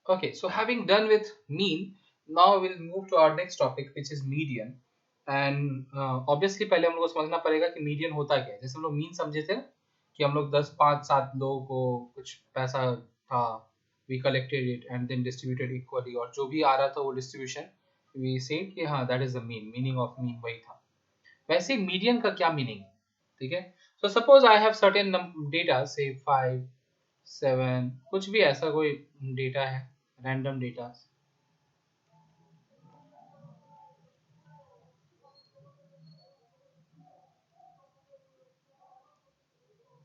Okay, so having done with mean, now we'll move to our next topic, which is median. And obviously पहले हम लोग को समझना पड़ेगा कि मीडियन होता क्या है. जैसे हम लोग मीन समझे थे कि हम लोग 10 5 7 लोगों को कुछ पैसा था, we collected it and then distributed equally, और जो भी आ रहा था वो डिस्ट्रीब्यूशन वी सेड कि हाँ that is the mean, meaning of mean वही था. वैसे मीडियन का क्या मीनिंग है? ठीक है, so suppose I have certain data से 5 7 कुछ भी ऐसा कोई डेटा है, random data.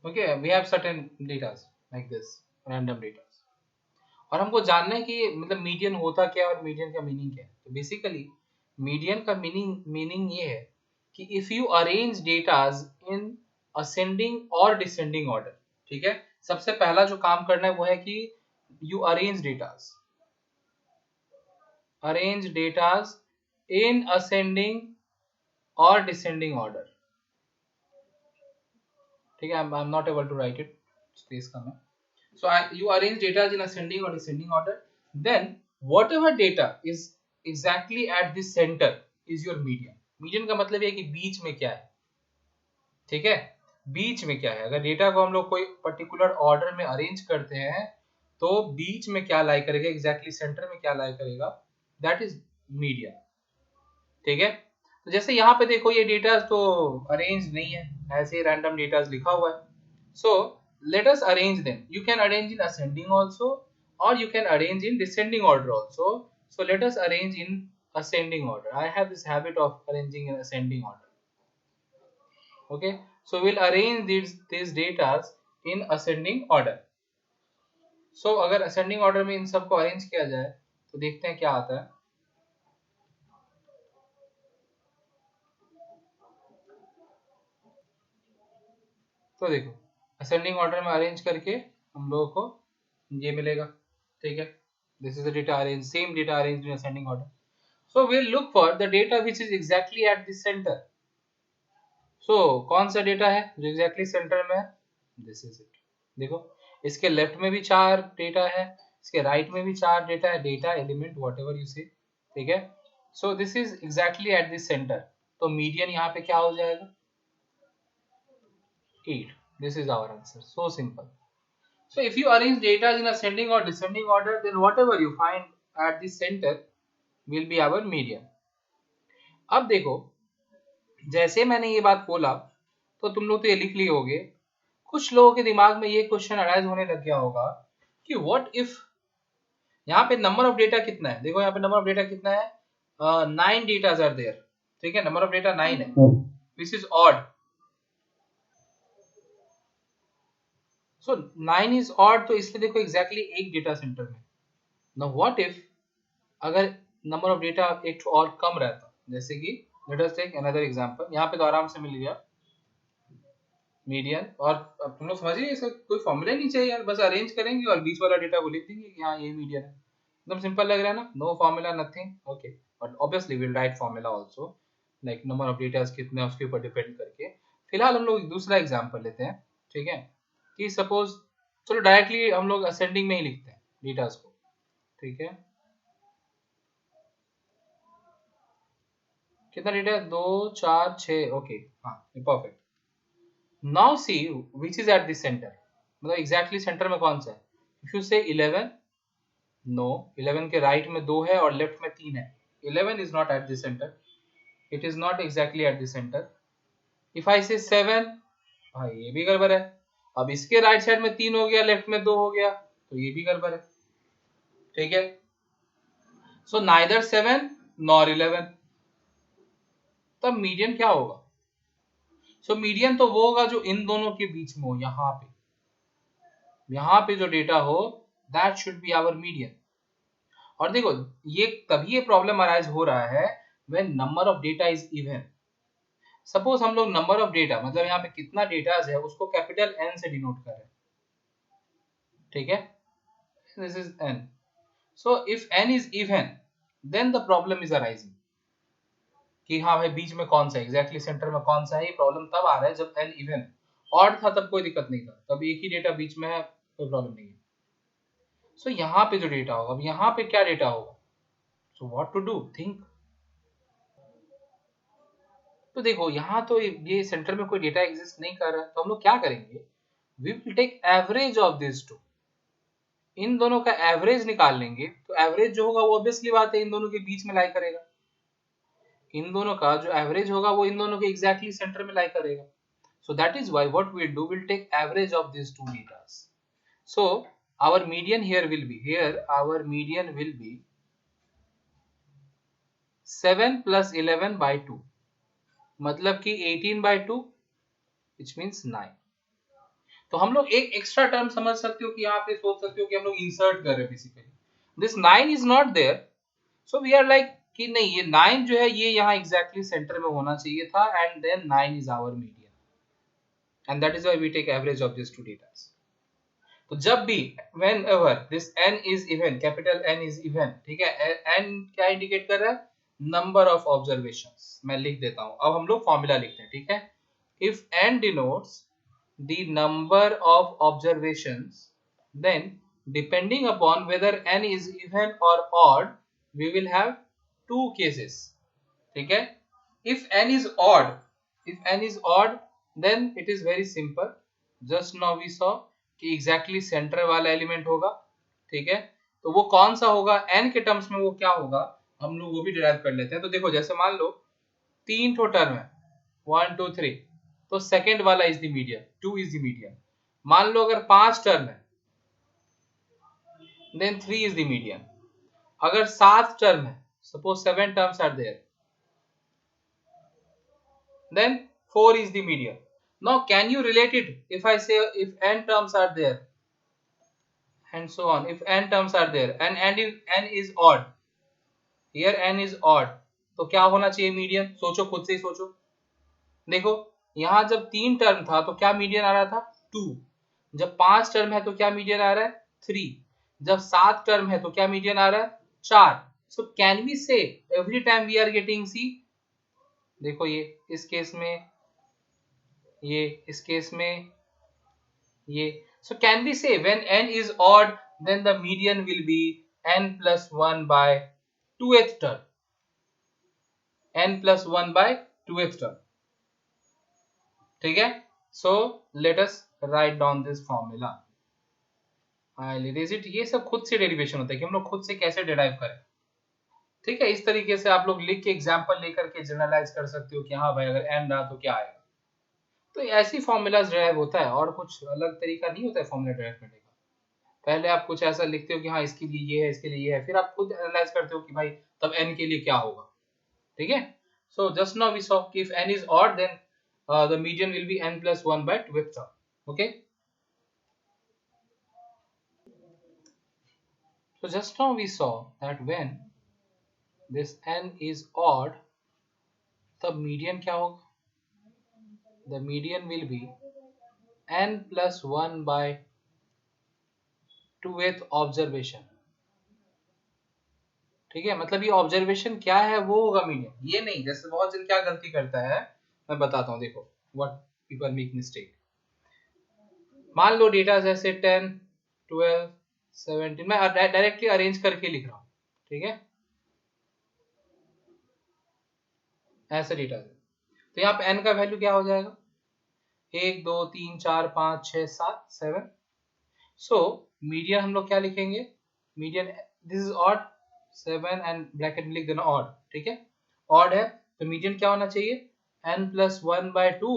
Okay, we have certain datas like this, random datas, और हमको जानना है कि मतलब मीडियन होता क्या है और मीडियन का मीनिंग क्या है. तो बेसिकली मीडियन का मीनिंग ये है कि if you arrange datas in ascending और डिसेंडिंग ऑर्डर. ठीक है, सबसे पहला जो काम करना है वो है कि you arrange datas in ascending और डिसेंडिंग ऑर्डर. ठीक है, I am not able to write it, space कम है. So you arrange data in ascending or descending order. Then whatever data is exactly at the center is your median. Median का मतलब है कि बीच में क्या है. ठीक है, बीच में क्या है. अगर डेटा को हम लोग कोई पर्टिकुलर ऑर्डर में अरेंज करते हैं तो बीच में क्या लाई करेगा, एग्जैक्टली सेंटर में क्या लाई करेगा, दैट इज मीडियन. ठीक है, तो जैसे यहाँ पे देखो ये डेटा तो अरेंज नहीं है, ऐसे ही रैंडम डेटा लिखा हुआ है. So let us arrange them. You can arrange in ascending also, or you can arrange in descending order also. So let us arrange in ascending order. I have this habit of arranging in ascending order. Okay, so we'll arrange these data in ascending order. So अगर ascending order में इन सबको arrange किया जाए तो देखते हैं क्या आता है. तो देखो ascending order में arrange करके हम लोगों को ये मिलेगा. ठीक है, this is the data arranged, same data arranged in ascending order. So we'll look for the data which is exactly at the center. So कौन सा डेटा है जो exactly center में है? This is it. देखो इसके लेफ्ट में भी 4 डेटा है, इसके राइट में भी 4 डेटा है, data element whatever you say. ठीक है, so this is exactly at the center. तो मीडियन यहाँ पे क्या हो जाएगा? 8. This is our answer. So simple. So if you arrange data in ascending or descending order, then whatever you find at the center will be our median. अब देखो जैसे मैंने ये बात बोला तो तुम लोग तो ये लिख लिए होगे. कुछ लोगों के दिमाग में ये क्वेश्चन अराइज होने लग गया होगा कि व्हाट इफ यहाँ पे नंबर ऑफ डेटा कितना है. देखो यहाँ पे नंबर ऑफ डेटा कितना है, 9 डेटास आर देयर. ठीक है, नंबर ऑफ डेटा 9 है, this is odd. So 9 is odd, तो इसलिए देखो एग्जैक्टली एक डेटा सेंटर में. नाउ व्हाट इफ अगर नंबर ऑफ डेटा एक और कम रहता, जैसे कि let us take another example. यहाँ पे तो आराम से मिल गया मीडियन, और अब तुम लोग समझिए इसका कोई फॉर्मूला नहीं चाहिए यार, बस अरेंज करेंगे और बीच वाला डेटा को लिख देंगे कि हाँ ये मीडियन है. एकदम सिंपल लग रहा है ना, no formula nothing. Okay, but obviously will write formula also, like number of datas कितने उसके ऊपर डिपेंड करके. फिलहाल हम लोग दूसरा एग्जांपल लेते हैं. ठीक है, कि सपोज चलो डायरेक्टली हम लोग असेंडिंग में ही लिखते हैं डेटास को. ठीक है, कितना डेटा है, 2 4 6. ओके, हाँ perfect. Now see which is at the centre, मतलब एग्जैक्टली सेंटर में कौन सा है. इफ यू से 11, नो, 11 के राइट में 2 है और लेफ्ट में 3 है. 11 is not at the centre, it is not exactly at the centre. If I से 7, भाई ये भी गड़बड़ है. अब इसके राइट साइड में 3 हो गया, लेफ्ट में 2 हो गया, तो ये भी गड़बड़ है. ठीक है, सो नाइदर 7 नॉर 11. तब मीडियन क्या होगा? सो मीडियन तो वो होगा जो इन दोनों के बीच में हो. यहाँ पे जो डेटा हो that should be our median. और देखो ये तभी ये प्रॉब्लम अराइज हो रहा है when number of data is even. Suppose हम लोग नंबर ऑफ डेटा मतलब यहाँ पे कितना डेटा है उसको कैपिटल एन से डिनोट कर रहे हैं. ठीक है, this is n. So if n is even then the problem is arising कि हाँ भाई बीच में कौन सा एग्जैक्टली सेंटर में कौन सा है. ये प्रॉब्लम तब आ रहा है जब एन इवन. ऑड था तब कोई दिक्कत नहीं था, तब एक ही डेटा बीच में है कोई प्रॉब्लम नहीं है. सो यहाँ पे जो डेटा होगा, अब यहाँ पे क्या डेटा होगा, so what to do, think. तो देखो यहाँ तो ये सेंटर में कोई डेटा एग्जिस्ट नहीं कर रहा है, तो हम लोग क्या करेंगे, we will take average of this two, इन दोनों का एवरेज निकाल लेंगे। तो एवरेज जो होगा वो ऑब्वियसली बात है इन दोनों के बीच में लाई करेगा, इन दोनों का जो एवरेज होगा वो इन दोनों के एग्जैक्टली सेंटर में लाई करेगा। So that is why what we'll do, we'll take average of these two datas. So our median here will be, here our median will be 7 plus 11 by 2, मतलब कि 18 by 2 which means 9। तो हम लोग एक extra term समझ सकते हो कि यहाँ पे सोच सकते हो कि हम लोग इंसर्ट कर रहे हैं basically, this 9 is not there, so we are like कि नहीं ये 9 जो है ये यहाँ एग्जैक्टली सेंटर में होना चाहिए था, and then 9 is our median, and that is why we take average of this two datas. तो जब भी whenever this n is even, capital N is even, ठीक है, n क्या इंडिकेट कर रहा है, नंबर ऑफ ऑब्जर्वेशंस। मैं लिख देता हूं, अब हम लोग फॉर्मूला लिखते हैं, ठीक है। If n denotes the number of observations, then depending upon whether n is even or odd, we will have two cases, ठीक है। if n is odd, then it is very simple, just now we saw कि exactly centre वाला element होगा, ठीक है। तो वो कौन सा होगा, n के टर्म्स में वो क्या होगा, हम लोग वो भी डिराइव कर लेते हैं। तो देखो जैसे मान लो 3 ठो टर्म है, 1 2 3, तो सेकेंड वाला is the median, 2 is the median. मान लो अगर 5 टर्म है, देन 3 इज द मीडियन। अगर 7 टर्म है, suppose 7 terms are there, then 4 is the median. Now can you relate it if I say if n terms are there and so on, if n terms are there and n is odd, here n is odd, तो क्या होना चाहिए median, सोचो खुद से ही सोचो। देखो यहाँ जब 3 टर्म था तो क्या मीडियन आ रहा था 2, जब 5 टर्म है तो क्या मीडियन आ रहा है 3, जब 7 टर्म है तो क्या मीडियन आ रहा है 4। So can we say every time we are getting see, देखो ये इस केस में, ये इस केस में, ये, so can we say when n is odd then the median will be n plus 1 by 2th term, n plus 1 by 2th term, ठीक है। so let us write down this formula, I'll erase it। ये सब खुद से derivation होता है कि हम लोग खुद से कैसे डिराइव करें, ठीक है। इस तरीके से आप लोग लिख के एग्जांपल लेकर के जनरलाइज कर सकते हो कि हाँ भाई अगर n रहा तो क्या आएगा। तो ऐसी फॉर्मूलाज ड्राइव होता है, और कुछ अलग तरीका नहीं होता है फॉर्मूला ड्राइव करने का। पहले आप कुछ ऐसा लिखते हो कि हाँ इसके लिए ये है, इसके लिए ये है, फिर आप खुद एनालाइज करते हो कि भाई तब n के लिए क्या होगा, ठीक है। So just now we saw कि if n is odd then the median will be n plus 1 by 2th term, okay। So just now we saw that when this n is odd, तब median क्या होगा, the median will be n plus 1 by 2th observation, ठीक है। मतलब ये observation क्या है वो होगा मीडियन, ये नहीं। जैसे बहुत जन क्या गलती करता है, मैं बताता हूँ, देखो व्हाट पीपल मेक मिस्टेक। मान लो डेटा जैसे 10 12 17, मैं डायरेक्टली अरेंज करके लिख रहा हूँ, ठीक है, ऐसे डेटा है। तो यहाँ पे n का वैल्यू क्या हो जाएगा, 1 2 3 4 5 6 7 7। सो मीडियन हम लोग क्या लिखेंगे, median this is odd 7 and bracket में लिख देना ऑड, ठीक है। ऑड है तो मीडियन क्या होना चाहिए n plus 1 by 2,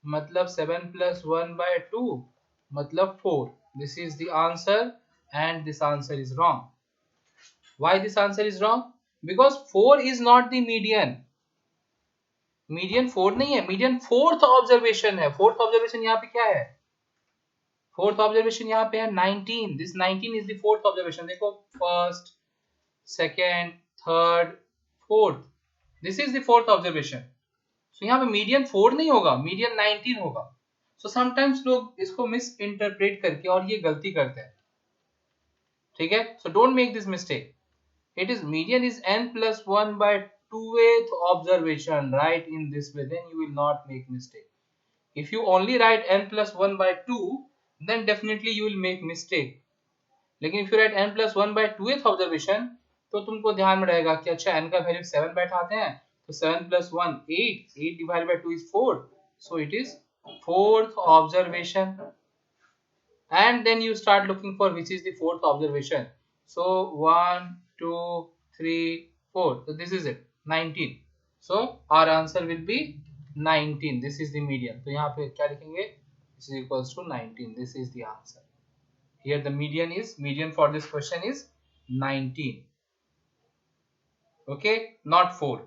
मतलब 7 plus 1 by 2 मतलब 4। This is the answer and this answer is wrong. Why this answer is wrong, because 4 is not the median, median 4 नहीं है, मीडियन फोर्थ ऑब्जर्वेशन है। फोर्थ ऑब्जर्वेशन यहाँ पे क्या है, फोर्थ ऑब्जर्वेशन यहाँ पे है 19, this 19 is the fourth observation. देखो first second third fourth, this is the fourth observation. So यहाँ पे मीडियन 4 नहीं होगा, मीडियन 19 होगा। सो समटाइम्स लोग इसको मिस इंटरप्रेट करके और ये गलती करते हैं, ठीक है। So don't make this mistake, it is median is n plus 1 by 2th observation, right in this way, then you will not make mistake. If you only write n plus 1 by 2, then definitely you will make mistake. लेकिन if you write n plus 1 by 2th observation तो तुमको ध्यान में रहेगा कि अच्छा n का value 7 बैठाते हैं तो 7 plus 1 8, 8 divided by 2 is 4, so it is fourth observation. And then you start looking for which is the fourth observation. So 1 2 3 4, so this is it 19. So our answer will be 19. This is the median. तो यहाँ पे क्या लिखेंगे? This is equals to 19. This is the answer. Here the median for this question is 19. Okay, not 4.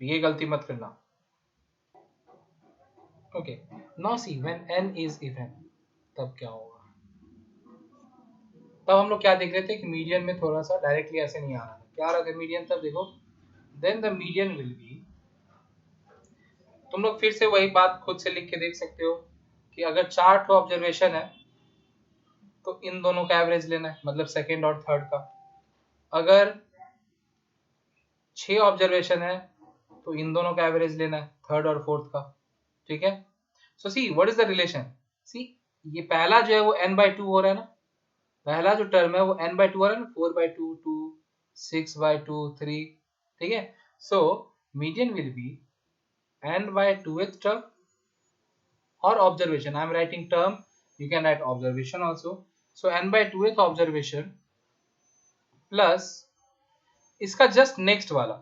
ये गलती मत करना. Okay, now see when n is even तब क्या होगा? तब हम लोग क्या देख रहे थे कि मीडियन में थोड़ा सा डायरेक्टली ऐसे नहीं आ रहा था. क्या आ रहा था मीडियन? तब देखो then the median will be, तुम लोग फिर से वही बात खुद से लिख के देख सकते हो कि अगर 4 ऑब्जर्वेशन है तो इन दोनों का एवरेज लेना है, मतलब सेकेंड और थर्ड का. अगर 6 ऑब्जर्वेशन है तो इन दोनों का एवरेज लेना है, थर्ड और फोर्थ का. ठीक है. So see what is the relation. See ये पहला जो है वो n/2 हो रहा है ना, पहला जो टर्म है वो n/2 हो रहा है ना, 4/2 2 6/2 3. ठीक है. So median will B n/2th term or observation. I am writing term, you can write observation also. So n/2th observation plus इसका जस्ट नेक्स्ट वाला.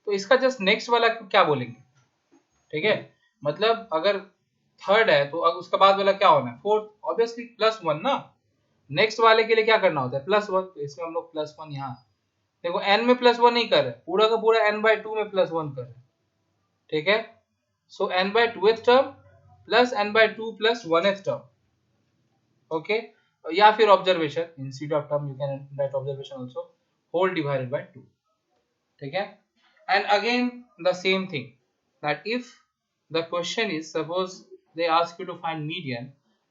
तो इसका जस्ट नेक्स्ट वाला क्या बोलेंगे? ठीक है, मतलब अगर थर्ड है तो उसका बाद वाला क्या होना है? फोर्थ. ऑब्वियसली +1 ना. नेक्स्ट वाले के लिए क्या करना होता है? +1. तो इसमें हम लोग +1 यहाँ देखो n में +1 नहीं कर रहे, पूरा का पूरा n/2 में +1 कर रहे. ठीक है. So n/2th term plus n/2 plus 1th term. Okay, या फिर observation instead of term you can write observation also, whole divided by 2. ठीक है. And again the same thing that if the question is, suppose they ask you to find median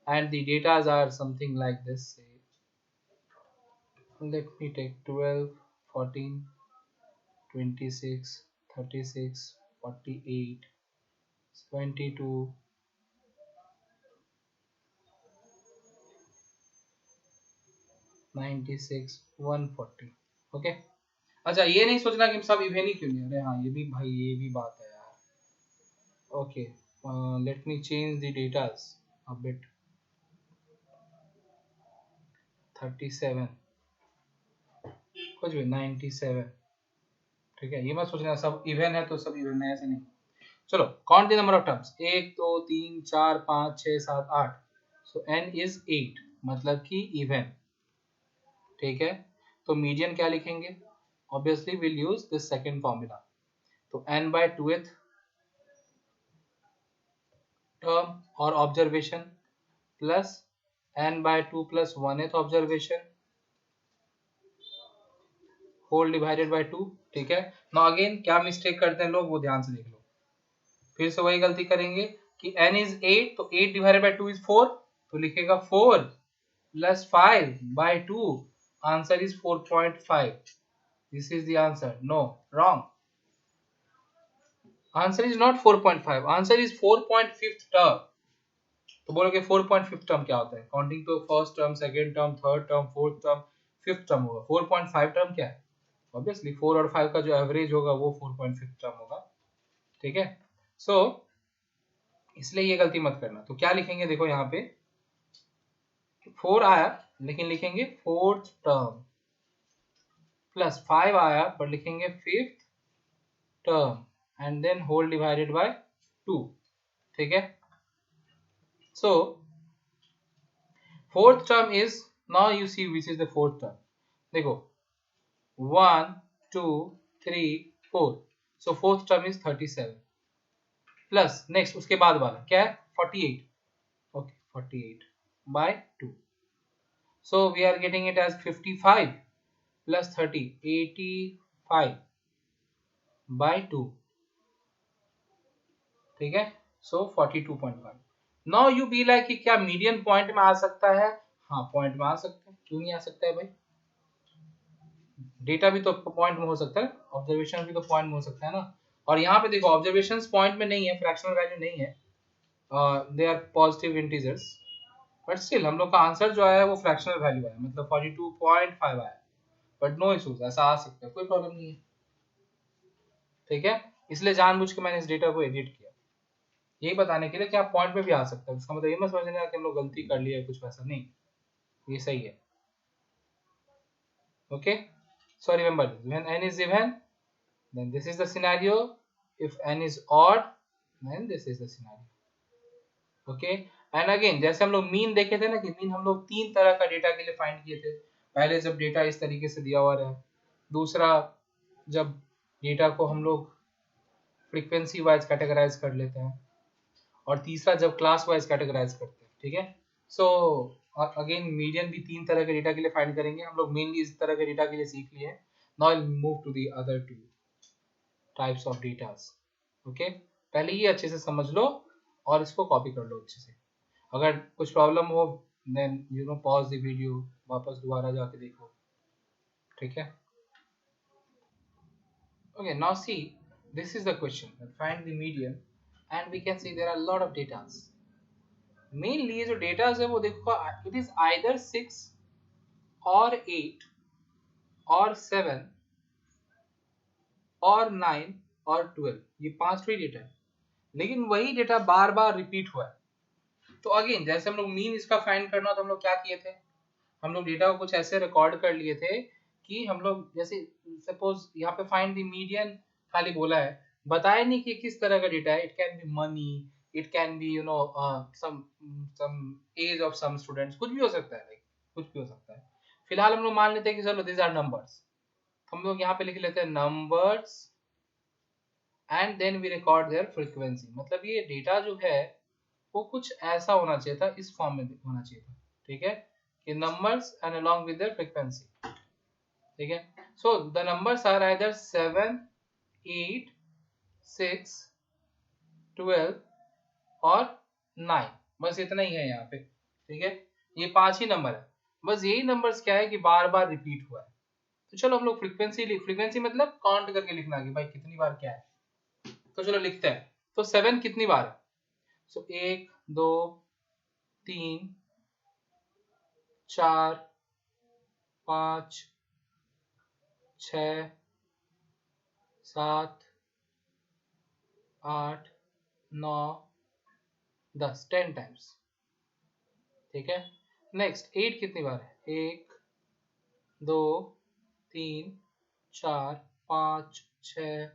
and the datas are something like this, say, let me take 12 14 26 36 48 72 96 140. Okay. अच्छा, ये नहीं सोचना कि सब even he क्यों नहीं. अरे हाँ, ये भी भाई, ये भी बात है यार. Okay, let me change the datas a bit. 37 कुछ भी 97. ठीक है. ये मत सोचना सब इवन है तो सब इवन है, ऐसे नहीं. चलो, count the number of terms. 1 2 3 4 5 6 7 8. So n is 8, मतलब कि इवन. ठीक है. तो मीडियन क्या लिखेंगे? Obviously will use this second formula. तो n/2th टर्म और observation plus n/2 plus 1th observation whole divided by 2. ठीक है. नाउ अगेन क्या मिस्टेक करते हैं लोग, वो ध्यान से देख लो. फिर से वही गलती करेंगे कि n इज 8, तो 8 डिवाइडेड बाय 2 इज 4, तो लिखेगा 4 plus 5/2. Answer is 4.5. This is the answer. No, wrong. Answer is not 4.5, answer is 4.5 term. तो बोलोगे 4.5 टर्म क्या होता है? काउंटिंग तो first term, second term, third term, fourth term, fifth term होगा. 4.5 टर्म क्या है? ऑब्वियसली 4 और 5 का जो एवरेज होगा वो 4.5 टर्म होगा. ठीक है. सो इसलिए ये गलती मत करना. तो क्या लिखेंगे? देखो यहाँ पे 4 आया लेकिन लिखेंगे फोर्थ टर्म, प्लस 5 आया पर लिखेंगे fifth term, and then whole divided by 2. ठीक है. So fourth term is, now you see which is the fourth term. देखो 1 2 3 4. So fourth term is 37 plus next उसके बाद वाला क्या है? 48. Okay, 48 by 2. So we are getting it as 55 plus 30, 85 by 2. ठीक है. So 42.5. Now you be like कि क्या मीडियन पॉइंट में आ सकता है? हाँ, पॉइंट में आ सकता है. क्यों नहीं आ सकता है भाई? डेटा भी तो पॉइंट में हो सकता है, ऑब्जर्वेशन भी तो पॉइंट में हो सकता है ना. और यहाँ पे देखो ऑब्जर्वेशन पॉइंट में नहीं है, फ्रैक्शनल वैल्यू नहीं है, they are positive integers. But still हम लोग का आंसर जो आया है वो फ्रैक्शनल वैल्यू है, मतलब 42.5 आया, बट नो इशूज, ऐसा आ सकता है, कोई प्रॉब्लम नहीं है, ठीक है। इसलिए जानबूझ के मैंने इस डेटा को एडिट किया, यही बताने के लिए कि आप पॉइंट पे भी आ सकते हैं, इसका मतलब ये मत समझना कि हम लोग गलती कर लिया है, कुछ वैसा नहीं, ये सही है। Okay, so remember this, when n is even then this is the scenario, if n is odd then this is the scenario। Okay, and again जैसे हम लोग मीन देखे थे ना, कि मीन हम लोग तीन तरह का डेटा के लिए फाइंड किए थे। पहले जब डेटा इस तरीके से दिया हुआ रहे, दूसरा जब डेटा को हम लोग फ्रीक्वेंसी वाइज कैटेगराइज कर लेते हैं, और तीसरा जब क्लास वाइज कैटेगराइज करते हैं, ठीक है। सो अगेन मीडियन भी तीन तरह के डेटा के लिए फाइंड करेंगे हम लोग, मेनली इस तरह के डेटा के लिए सीख लिए हैं। Now I will move to the other two types of datas. Okay, पहले ये अच्छे से समझ लो और इसको कॉपी कर लो अच्छे से। अगर कुछ प्रॉब्लम हो then you know pause the video, वापस दोबारा जाके देखो, ठीक है। Okay, now see, this is the question, find the median, and we can see there are a lot of datas। Mainly ये जो डेटा है वो देखो, इट इज आइदर 6 और 8 और 7 और 9 और 12, ये पांच ही डेटा है, लेकिन वही डेटा बार बार रिपीट हुआ है। तो अगेन जैसे हम लोग मीन इसका फाइंड करना, तो हम लोग क्या किए थे, हम लोग डेटा को कुछ ऐसे रिकॉर्ड कर लिए थे कि हम लोग जैसे सपोज यहाँ पे फाइंड द मीडियन खाली बोला है, बताया नहीं कि किस तरह का डेटा है। It can be money, it can be you know some age of some students, कुछ भी हो सकता है, लाइक कुछ भी हो सकता है। फिलहाल हम लोग मान लेते हैं कि चलो दिस आर नंबर्स, हम लोग यहाँ पे लिख लेते हैं numbers and then we record their frequency. मतलब ये डेटा जो है वो कुछ ऐसा होना चाहिए था, इस फॉर्म में होना चाहिए था, ठीक है, कि numbers and along with their frequency, ठीक है। So the numbers are either 7 8 6 12 और 9, बस इतना ही है यहाँ पे, ठीक है। ये पांच ही नंबर है, बस यही नंबर्स क्या है कि बार बार रिपीट हुआ है। तो चलो हम लोग फ्रीक्वेंसी मतलब काउंट करके लिखना कि भाई कितनी बार क्या है। तो चलो लिखते हैं, तो 7 कितनी बार है, सो 1 2 3 4 5 6 7 8 9 10, 10 टाइम्स, ठीक है। नेक्स्ट 8 कितनी बार है, 1 2 3 4 5 6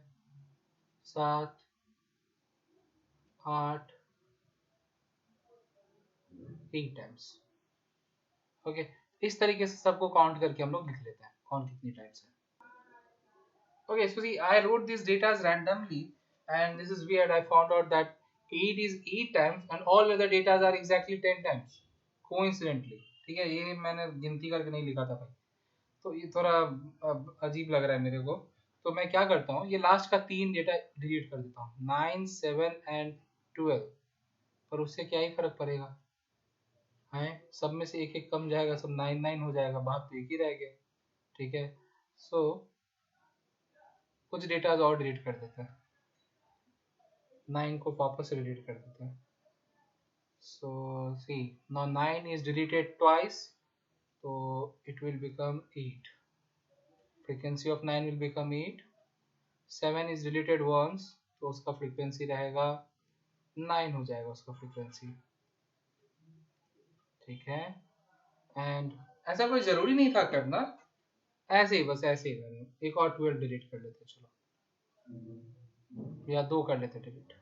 7 8 8 टाइम्स। ओके, इस तरीके से सबको काउंट करके हम लोग लिख लेते हैं कौन कितनी टाइम्स है। Okay, so see, I wrote these data randomly, and this is weird. I found out that 8 is 8 times, and all other data are exactly 10 times, coincidentally। ठीक है, ये मैंने गिनती करके नहीं लिखा था भाई, तो ये थोड़ा अजीब लग रहा है मेरे को। तो मैं क्या करता हूँ, ये लास्ट का 3 डेटा डिलीट कर देता हूँ, 9 7 एंड 12, पर उससे क्या ही फर्क पड़ेगा है, सब में से एक एक कम जाएगा, सब 9 9 हो जाएगा, बात तो एक ही रह गया, ठीक है। सो कुछ डेटा और डिलीट कर देते हैं, 9 को वापस से डिलीट कर देते हैं। So see, now 9 is deleted twice, so it will become 8, frequency of 9 will become 8। 7 is deleted once, तो उसका फ्रीक्वेंसी रहेगा 9 हो जाएगा उसका फ्रीक्वेंसी, ठीक है। एंड ऐसा कोई जरूरी नहीं था करना, ऐसे ही बस ऐसे ही करना। एक और 12 डिलीट कर लेते, चलो, या 2 कर लेते डिलीट।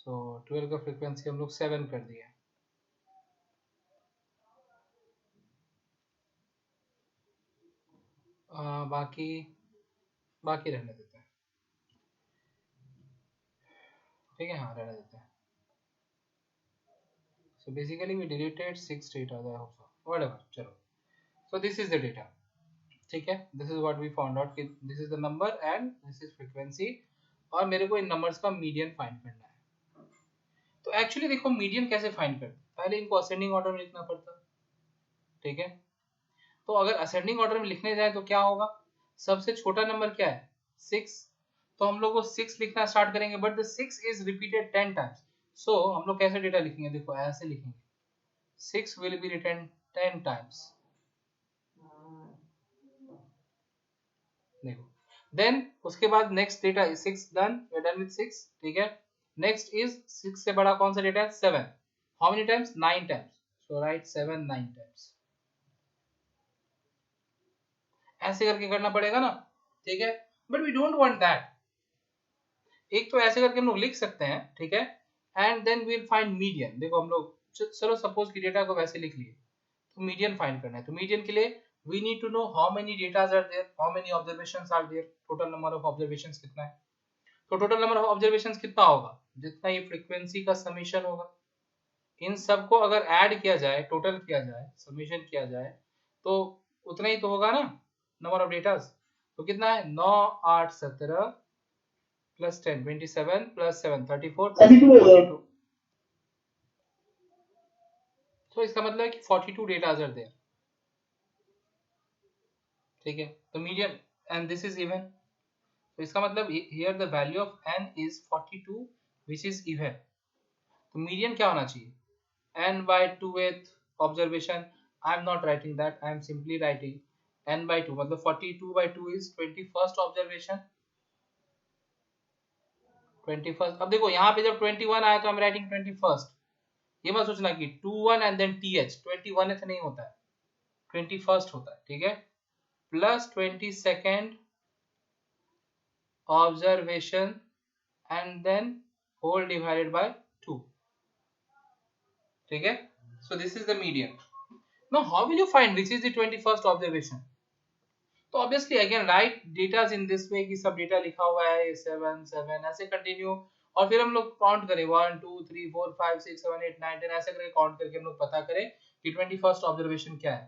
सो 12 का फ्रीक्वेंसी हम लोग 7 कर दिया, बाकी बाकी रहने देते हैं, ठीक है, हाँ रहने देते हैं। So basically we deleted 6 data there also, whatever, चलो। So this is the data, ठीक है, this is what we found out कि this is the number and this is frequency, और मेरे को इन नंबर्स का मीडियन फाइंड करना है। तो एक्चुअली देखो मीडियन कैसे फाइंड करते, पहले इनको असेंडिंग ऑर्डर में लिखना पड़ता, ठीक है। तो अगर असेंडिंग ऑर्डर में लिखने जाए तो क्या होगा, सबसे छोटा नंबर क्या है, 6, तो हम लोग को 6 लिखना स्टार्ट करेंगे, but the 6 is repeated 10 times. So हम लोग कैसे डेटा लिखेंगे, देखो ऐसे लिखेंगे, 6 will be written 10 times. देखो, then उसके बाद next data is 6 done, we're done with 6, ठीक है. Next is 6 से बड़ा कौन सा डेटा है? 7. How many times? 9 times. So write 7 9 times. ऐसे करके करना पड़ेगा ना, ठीक है. But we don't want that. एक तो ऐसे करके हम लोग लिख सकते हैं, ठीक है, and then we'll find median. देखो हम लोग चलो सपोज कि डेटा को वैसे लिख लिए, तो मीडियन फाइंड करना है. तो मीडियन के लिए we need to know how many datas are there, how many observations are there, total number of observations कितना है. तो टोटल नंबर ऑफ ऑब्जर्वेशंस कितना होगा? जितना ये फ्रीक्वेंसी का समीशन होगा. इन सबको अगर ऐड किया जाए, टोटल किया जाए, समीशन किया जाए, तो उतना ही तो होगा ना नंबर ऑफ डेटास. तो कितना है? 9 8 17 प्लस 10 27 प्लस 7 34 42. तो इसका मतलब है कि 42 डेटास आर देयर, ठीक है. तो median and this is even. तो इसका मतलब here the value of n is 42 which is even. तो मीडियन क्या होना चाहिए? n by 2th observation. I am not writing that, I am simply writing n by 2, मतलब 42 by 2 is 21st observation. 21st. अब देखो यहाँ पे जब 21 आया तो I'm writing 21st. ये मत सोचना कि 21 and then th 21th नहीं होता है, 21st होता है, ठीक है. Plus 22nd observation and then whole divided by 2, ठीक है. So this is the median. Now how will you find which is the 21st observation? तो obviously again right datas in this way कि सब data लिखा हुआ है 7 7 ऐसे continue, और फिर हम लोग काउंट करें 1 2 3 4 5 6 7 8 9 10 ऐसे करके काउंट करके हम लोग पता करें कि 21st ऑब्जर्वेशन क्या है,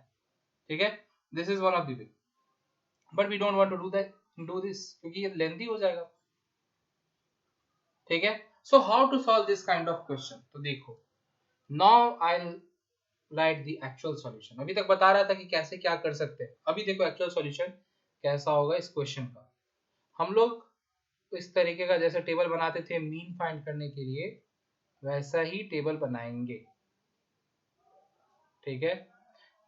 ठीक है. This is one of the way, but we don't want to do this क्योंकि ये लेंथी हो जाएगा, ठीक है. So how to solve this kind of question? तो देखो, now I will write the actual solution. अभी तक बता रहा था कि कैसे क्या कर सकते हैं, अभी देखो एक्चुअल सॉल्यूशन कैसा होगा इस क्वेश्चन का. हम लोग इस तरीके का जैसे टेबल बनाते थे मीन फाइंड करने के लिए, वैसा ही टेबल बनाएंगे, ठीक है.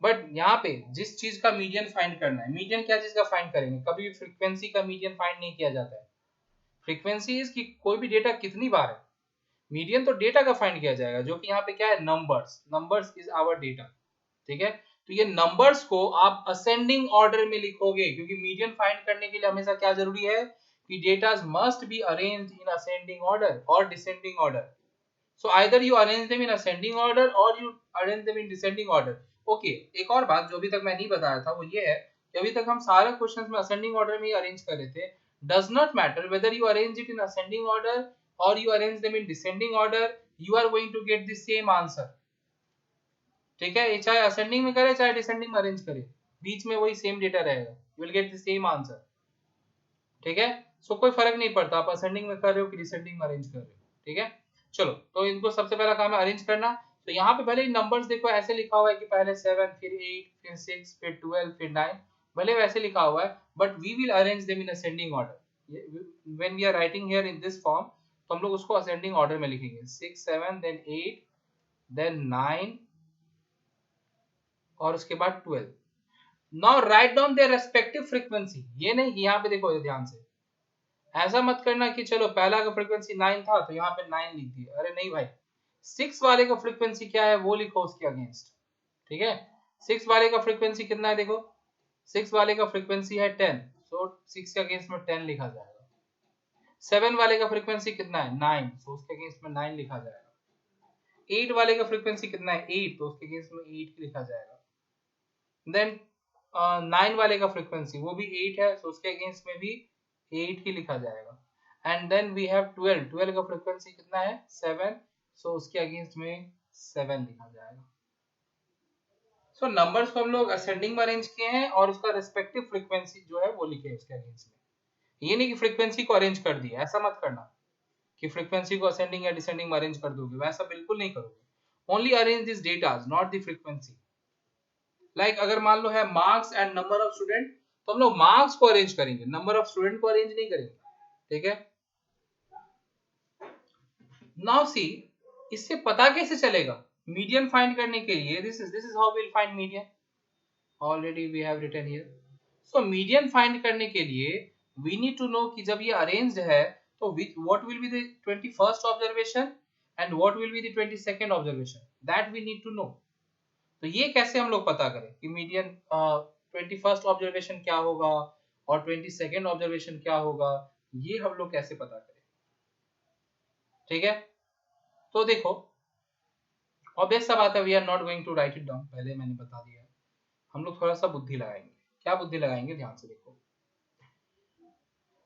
बट यहाँ पे जिस चीज का मीडियन फाइंड करना है, मीडियन क्या चीज का फाइंड करेंगे? कभी भी फ्रीक्वेंसी का मीडियन फाइंड नहीं किया जाता है. फ्रीक्वेंसी इज कि कोई भी डेटा कितनी बार है. मीडियन तो डेटा का फाइंड किया जाएगा, जो कि यहाँ पे क्या है? Numbers. Numbers is our data, ठीक है. तो ये नंबर्स को आप असेंडिंग ऑर्डर में लिखोगे, क्योंकि मीडियन फाइंड करने के लिए हमेशा क्या जरूरी है कि datas must be arranged in ascending order और descending order. So either you arrange them in ascending order और you arrange them in descending order. Okay, एक और बात जो अभी तक मैं नहीं बताया था वो ये है कि अभी तक हम सारे क्वेश्चंस में असेंडिंग ऑर्डर में ही अरेंज कर रहे थे. Does not matter whether you arrange it in ascending order or you arrange them in descending order, you are going to get the same answer, ठीक है. ये चाहे असेंडिंग में करे चाहे डिसेंडिंग में अरेंज करे, बीच में वही सेम डेटा रहेगा, you will get the same answer, ठीक है. सो कोई फर्क नहीं पड़ता आप असेंडिंग में कर रहे हो कि डिसेंडिंग में अरेंज कर रहे हो, ठीक है. चलो, तो इनको सबसे पहला काम है अरेंज करना. तो यहाँ पे भले ही नंबर्स देखो ऐसे लिखा हुआ है कि पहले 7 फिर 8 फिर 6 फिर 12 फिर 9, भले वैसे लिखा हुआ है, but we will arrange them in ascending order. When we are writing here in this form, तो हम लोग उसको असेंडिंग ऑर्डर में लिखेंगे. 6 7 देन 8 देन 9 और उसके बाद 12. Now write down their respective frequency. ये नहीं कि यहाँ पे देखो ध्यान से, ऐसा मत करना कि चलो पहला का फ्रीक्वेंसी 9 था तो यहाँ पे 9 लिख दिया. अरे नहीं भाई, 6 वाले का फ्रीक्वेंसी क्या है वो लिखो उसके अगेंस्ट, ठीक है. 6 वाले का फ्रीक्वेंसी कितना है? देखो 6 वाले का फ्रीक्वेंसी है 10, सो 6 के अगेंस्ट में 10 लिखा जाएगा. 7 वाले का फ्रीक्वेंसी कितना है? 9, तो उसके अगेंस्ट में 9 लिखा जाएगा. 8 वाले का फ्रीक्वेंसी कितना है? 8, तो उसके अगेंस्ट में 8 लिखा जाएगा. देन 9 वाले का फ्रीक्वेंसी वो भी 8 है, तो उसके अगेंस्ट में भी 8 ही लिखा जाएगा. एंड देन वी हैव 12 का फ्रीक्वेंसी कितना है? 7, सो उसके अगेंस्ट में 7 लिखा जाएगा. सो नंबर्स को हम लोग असेंडिंग में अरेंज किए हैं और उसका रिस्पेक्टिव फ्रीक्वेंसी जो है वो लिखे हैं उसके अगेंस्ट में. ये नहीं कि फ्रीक्वेंसी को अरेंज कर दिया, ऐसा मत करना कि फ्रीक्वेंसी को असेंडिंग या डिसेंडिंग में अरेंज कर दोगे, वैसा बिल्कुल नहीं करोगे. Only arrange this datas, not the frequency. Like अगर मान लो है marks and number of student, तो हम लोग मार्क्स को अरेंज करेंगे, नंबर ऑफ स्टूडेंट को अरेंज नहीं करेंगे, ठीक है. नाउ सी, इससे पता कैसे चलेगा मीडियन फाइंड करने के लिए this is how will find median, already we have written here. So median find करने के लिए वी नीड टू नो कि जब ये अरेंज्ड है तो what will be the 21st observation and what will be the 22nd observation, that we need to know. तो ये कैसे हम लोग पता करें कि मीडियन 21st ऑब्जर्वेशन क्या होगा और 22nd ऑब्जर्वेशन क्या होगा, ये हम लोग कैसे पता करें? ठीक है, तो देखो ऑब्वियस सा बात है, we are not going to write it down, पहले मैंने बता दिया। हम लोग थोड़ा सा बुद्धि लगाएंगे। क्या बुद्धि लगाएंगे, ध्यान से देखो।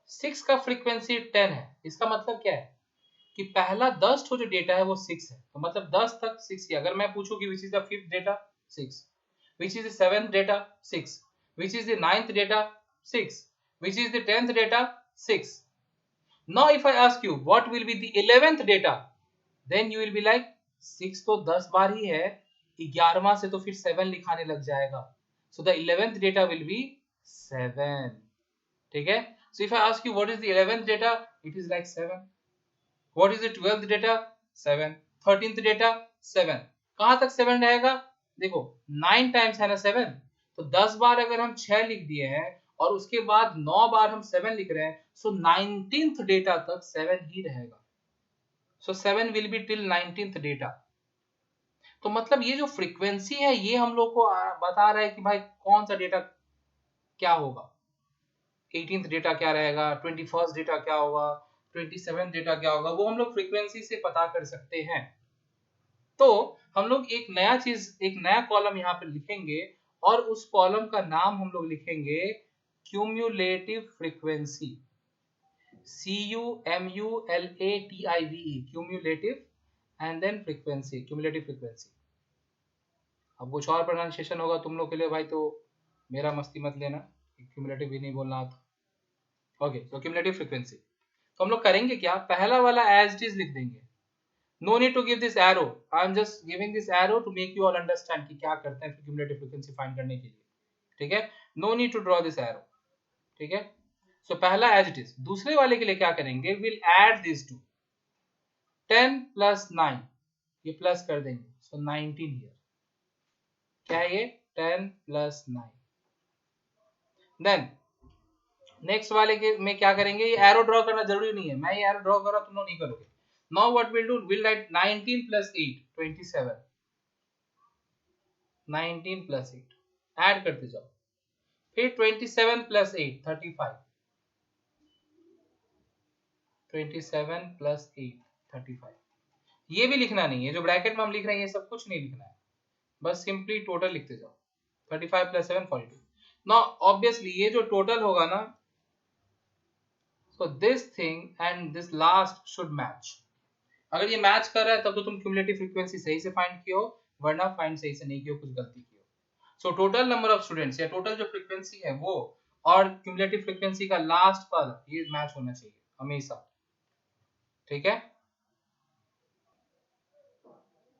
6 का फ्रीक्वेंसी 10 है, इसका मतलब क्या है कि पहला 10 जो डेटा है वो 6 है, तो मतलब 10 तक 6 ही। अगर मैं पूछूं कि विच is the 5th data 6, which is the 7th data 6, which is the 9th data 6, which is the 10th data 6. Now if I ask you what will be the 11th data, then you will be like 6 तो 10 बार ही है, 11वां से तो फिर 7 लिखाने लग जाएगा, so the 11th data will be 7। ठीक है, so if I ask you what is the 11th data, it is like 7। What is the 12th data? 7। 13th data? 7। कहां तक 7 रहेगा? देखो 9 टाइम्स है ना 7, तो 10 बार अगर हम 6 लिख दिए हैं और उसके बाद 9 बार हम 7 लिख रहे हैं, सो 19th डेटा तक 7 ही रहेगा। सो 7 will be till 19th data. तो मतलब ये जो फ्रीक्वेंसी है ये हम लोग को बता रहा है कि भाई कौन सा डेटा क्या होगा, 18th डेटा क्या रहेगा, 21st डेटा क्या होगा, 27th डेटा क्या होगा, वो हम लोग फ्रीक्वेंसी से पता कर सकते हैं। तो हम लोग एक नया चीज, एक नया कॉलम यहाँ पे लिखेंगे और उस कॉलम का नाम हम लोग लिखेंगे cumulative frequency, CUMULATIVE, cumulative and then frequency, cumulative frequency. अब कुछ और प्रोनाउंसिएशन होगा तुम लोग के लिए भाई, तो मेरा मस्ती मत लेना, क्यूमुलेटिव भी नहीं बोलना आता। ओके, तो क्यूमुलेटिव फ्रीक्वेंसी। तो हम लोग करेंगे क्या, पहला वाला एज इट इज लिख देंगे। No need to give this arrow. I am just giving this arrow to make you all understand कि क्या करते हैं cumulative frequency find करने के लिए। ठीक है, no need to draw this arrow। ठीक है, so पहला as it is। दूसरे वाले के लिए क्या करेंगे, we'll add these two, 10 plus 9, ये प्लस कर देंगे, so 19 here। क्या है ये, 10 plus 9। देन नेक्स्ट वाले के में क्या करेंगे, ये एरो ड्रॉ करना जरूरी नहीं है, मैं ये एरो ड्रॉ कर रहा हूं, तुम लोग नहीं करोगे। Now what we'll do, we'll write 19 plus 8, 27, 19 plus 8 add करते जाओ, फिर 27 plus 8, 35, 27 plus 8, 35। ये भी लिखना नहीं है, जो ब्रैकेट में हम लिख रहे हैं ये सब कुछ नहीं लिखना है, बस सिंपली टोटल लिखते जाओ, 35 plus 7, 42। नाउ ऑब्वियसली ये जो टोटल होगा ना, so this thing and this last should match. अगर ये मैच कर रहा है तब तो तुम क्यूमुलेटिव फ्रीक्वेंसी सही से फाइंड कियो, वरना फाइंड सही से नहीं कियो, कुछ गलती कियो। So total number of students या टोटल जो फ्रीक्वेंसी है वो और क्यूमुलेटिव फ्रीक्वेंसी का लास्ट वाला ये मैच होना चाहिए हमेशा। ठीक है,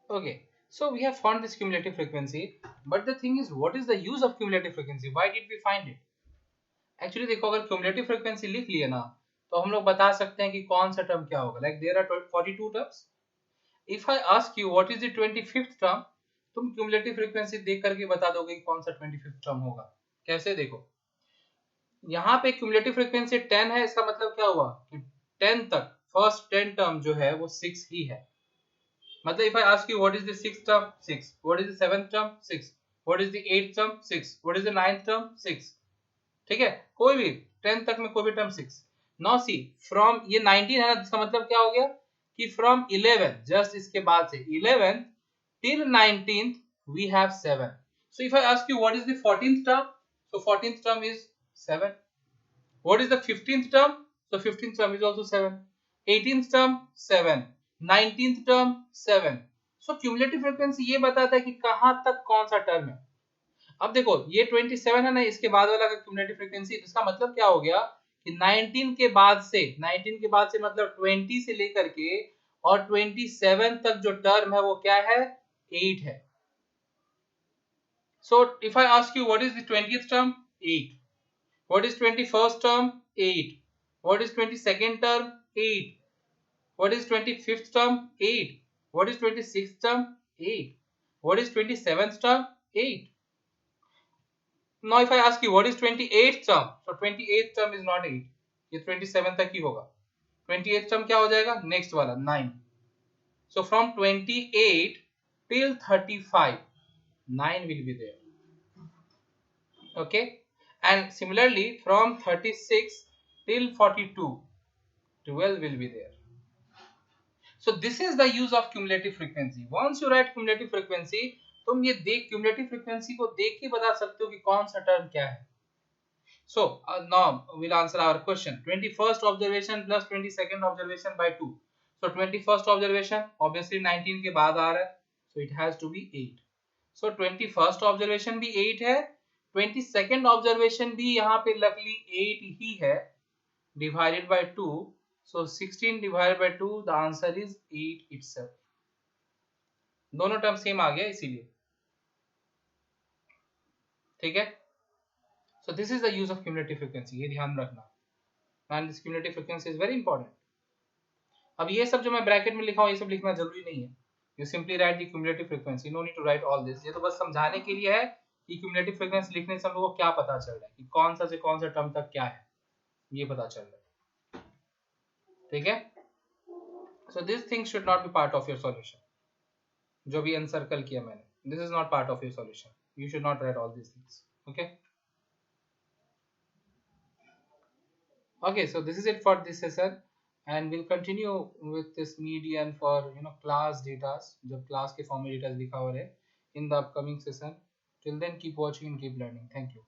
okay, so we have found this cumulative frequency, but the thing is what is the use of cumulative frequency, why did we find it? Actually देखो, अगर क्यूमुलेटिव फ्रीक्वेंसी लिख लिए ना तो हम लोग बता सकते हैं कि कौन सा टर्म क्या होगा। Like there are 42 terms, if I ask you what is the 25th term, तुम क्यूमुलेटिव फ्रीक्वेंसी देख करके बता दोगे कि कौन सा 25th टर्म होगा। कैसे, देखो यहाँ पे क्यूमुलेटिव फ्रीक्वेंसी 10 है, इसका मतलब क्या हुआ कि 10 तक फर्स्ट 10 टर्म जो है वो 6 ही है। मतलब if I ask you what is the 6th term 6, what is the 7th term 6, what is the 8th term 6, what is the 9th term 6। ठीक है, कोई भी 10 तक में कोई भी टर्म 6। नाउ सी फ्रॉम, ये 19 है ना, इसका मतलब क्या हो गया कि फ्रॉम 11 जस्ट इसके बाद से 11 till 19th we have 7। so if I ask you what is the 14th term, so 14th term is 7। what is the 15th term, so 15th term is also 7। 18th term 7, 19th term 7। so cumulative frequency ये बताता है कि कहां तक कौन सा term है। अब देखो ये 27 है ना, इसके बाद वाला का क्यूमुलेटिव फ्रीक्वेंसी, इसका मतलब क्या हो गया कि 19 के बाद से, 19 के बाद से मतलब 20 से लेकर के और 27 तक जो टर्म है वो क्या है, 8 है। So if I ask you what is the 20th term, 8, what is 21st term, 8, what is 22nd term, 8, what is 25th term, 8, what is 26th term, 8. What is 27th term? 8. Now if I ask you what is 28th term, so 28th term is not 8, ये 27 तक ही होगा. 28th term क्या हो जाएगा? Next वाला 9. So from 28 till 35, 9 will be there. Okay, and similarly from 36 till 42, 12 will be there. So this is the use of cumulative frequency. Once you write cumulative frequency, तुम ये देख cumulative frequency को देख के बता सकते हो कि कौन सा टर्म क्या है. So now we'll answer our question. 21st observation plus 22nd observation by 2. So 21st observation obviously 19 के बाद आ रहा है, so it has to be 8. So 21st observation भी 8 है, 22nd observation भी यहाँ पे luckily 8 ही है, divided by 2. So 16 divided by 2, the answer is 8 itself. दोनों टर्म सेम आ गया इसीलिए. ठीक है. So this is the use of cumulative frequency. ये ध्यान रखना. And this cumulative frequency is very important. अब ये सब जो मैं ब्रैकेट में लिखा हूँ ये सब लिखना जरूरी नहीं है. You simply write the cumulative frequency. No need to write all this. ये तो बस समझाने के लिए है कि cumulative frequency लिखने से हम लोगों को क्या पता चल रहा है कि कौन सा से कौन सा टर्म तक क्या है, ये पता चल रहा है. ठीक है. So this thing should not be part of your solution. जो भी encircle किया मैंने, this is not part of your solution. You should not write all these things. Okay. Okay, so this is it for this session, and we'll continue with this median for class data. जब class के form में data लिखा हुआ है in the upcoming session. Till then, keep watching and keep learning. Thank you.